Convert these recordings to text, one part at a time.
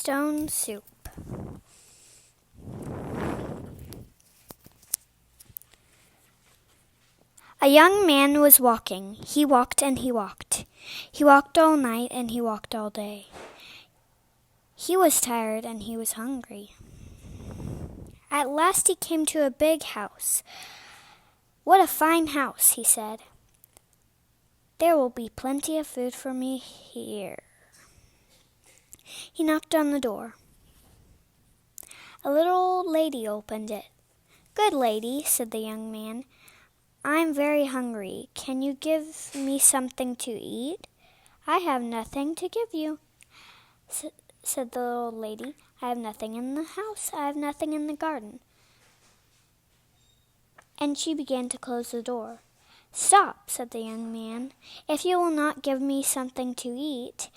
stone soup. A young man was walking. He walked and he walked. He walked all night and he walked all day. He was tired and he was hungry. At last he came to a big house. "What a fine house," he said. "There will be plenty of food for me here." He knocked on the door. A little old lady opened it. "Good lady," said the young man, "I'm very hungry. Can you give me something to eat?" "I have nothing to give you," said the old lady. "I have nothing in the house. I have nothing in the garden." And she began to close the door. "Stop," said the young man. "If you will not give me something to eat,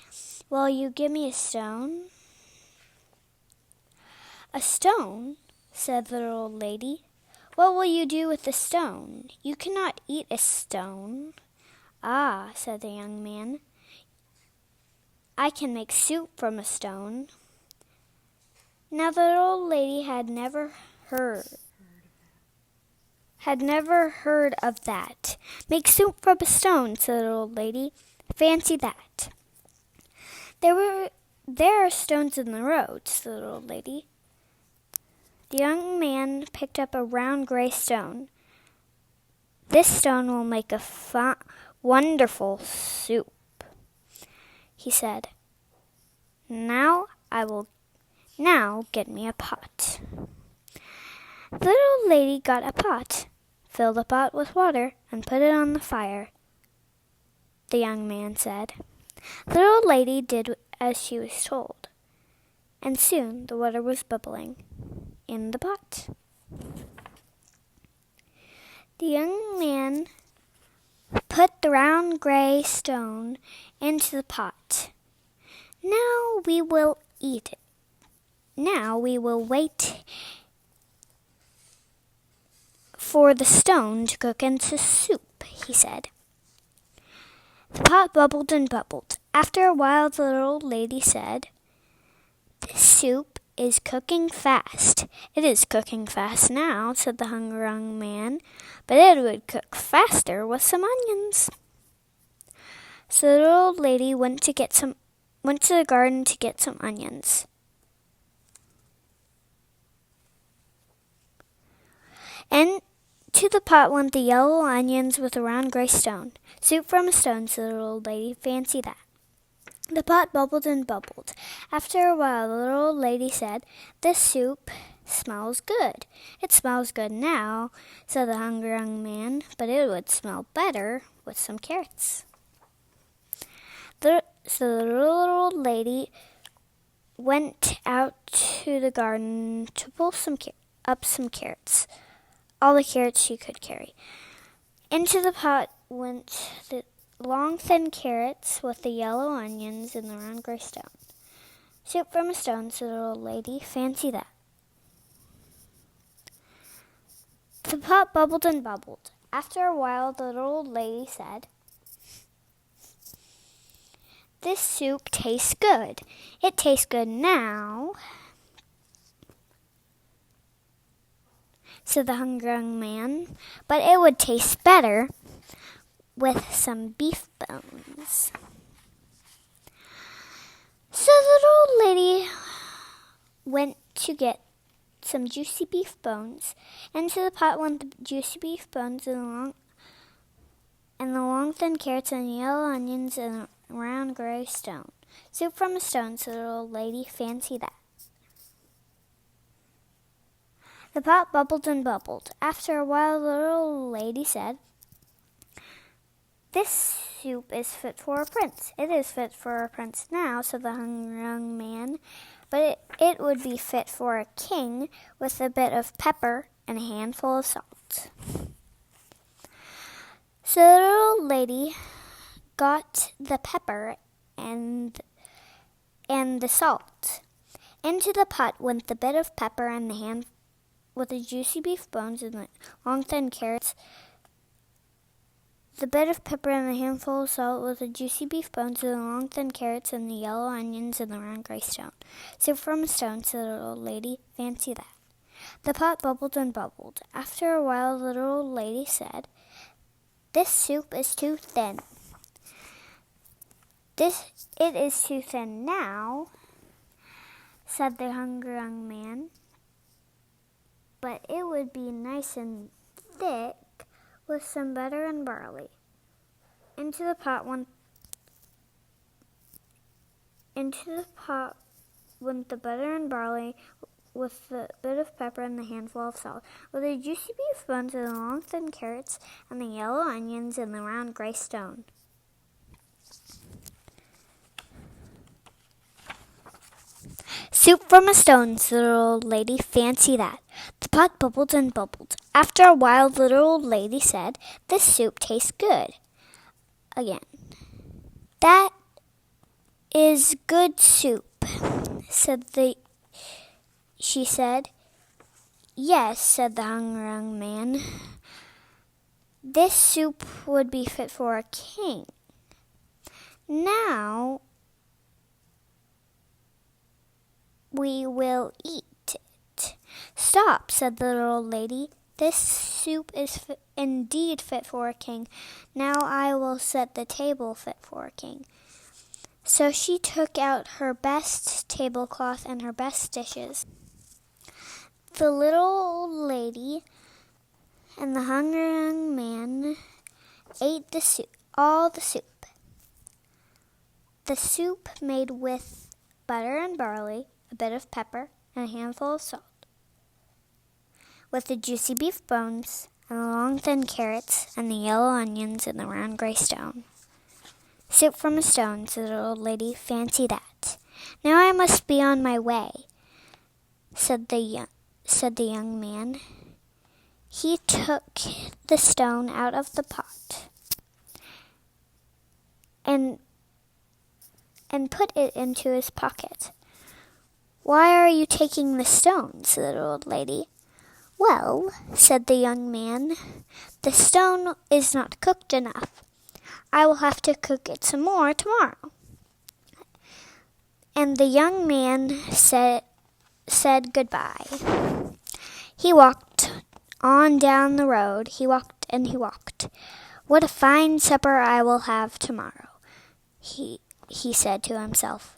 will you give me a stone?" "A stone?" said the old lady. "What will you do with the stone? You cannot eat a stone." "Ah," said the young man, "I can make soup from a stone." Now the old lady had never heard of that. "Make soup from a stone," said the old lady. "Fancy that." There are stones in the road," said the old lady. The young man picked up a round gray stone. "This stone will make a wonderful soup," he said. Now get me a pot." The little lady got a pot, filled the pot with water, and put it on the fire. The young man said. The little lady did as she was told, and soon the water was bubbling in the pot. The young man put the round gray stone into the pot. "Now we will eat it. Now we will wait for the stone to cook into soup," he said. The pot bubbled and bubbled. After a while the little lady said, "This soup is cooking fast." "It is cooking fast now," said the hungry young man, "but it would cook faster with some onions." So the little lady went to the garden to get some onions. And to the pot went the yellow onions with a round gray stone. "Soup from a stone," said the old lady. "Fancy that." The pot bubbled and bubbled. After a while the little old lady said, "This soup smells good." "It smells good now," said the hungry young man, "but it would smell better with some carrots." So the little old lady went out to the garden to pull up some carrots, all the carrots she could carry. Into the pot went the long thin carrots with the yellow onions and the round gray stone. "Soup from a stone," said the old lady. "Fancy that." The pot bubbled and bubbled. After a while the little old lady said, "This soup tastes good. It tastes good now," said the hungry young man, "but it would taste better with some beef bones." So the old lady went to get some juicy beef bones. Into the pot went the juicy beef bones and the long thin carrots and yellow onions and a round gray stone. "Soup from a stone," said the old lady. "Fancy that." The pot bubbled and bubbled. After a while the little lady said, "This soup is fit for a prince." "It is fit for a prince now," said the hungry young man, "but it would be fit for a king with a bit of pepper and a handful of salt." So the little lady got the pepper and the salt. Into the pot went the bit of pepper and the hand with the juicy beef bones and the long thin carrots. the bit of pepper and the handful of salt with the juicy beef bones and the long thin carrots and the yellow onions and the round gray stone. Soup from a stone, said the old lady. Fancy that. The pot bubbled and bubbled. After a while, the little old lady said, "This soup is too thin." "It is too thin now," said the hungry young man, "but it would be nice and thick with some butter and barley." Into the pot went the butter and barley with the bit of pepper and the handful of salt, with the juicy beef bones and the long thin carrots and the yellow onions and the round gray stone. Soup from a stone, said the old lady. Fancy that. The pot bubbled and bubbled. After a while, the little old lady said, "This soup tastes good." Again. "That is good soup," she said. "Yes," said the hungry young man. "This soup would be fit for a king. Now we will eat it." "Stop," said the little old lady. "This soup is indeed fit for a king. Now I will set the table fit for a king." So she took out her best tablecloth and her best dishes. The little old lady and the hungry young man ate the soup, all the soup. The soup made with butter and barley, a bit of pepper, and a handful of salt, with the juicy beef bones and the long thin carrots and the yellow onions and the round gray stone. "Soup from a stone," said the old lady. "Fancy that. Now I must be on my way," said the young man. He took the stone out of the pot and put it into his pocket. "Why are you taking the stone?" said the old lady. "Well," said the young man, "the stone is not cooked enough. I will have to cook it some more tomorrow." And the young man said goodbye. He walked on down the road. He walked and he walked. "What a fine supper I will have tomorrow," he said to himself.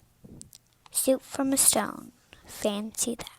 Soup from a stone. Fancy that.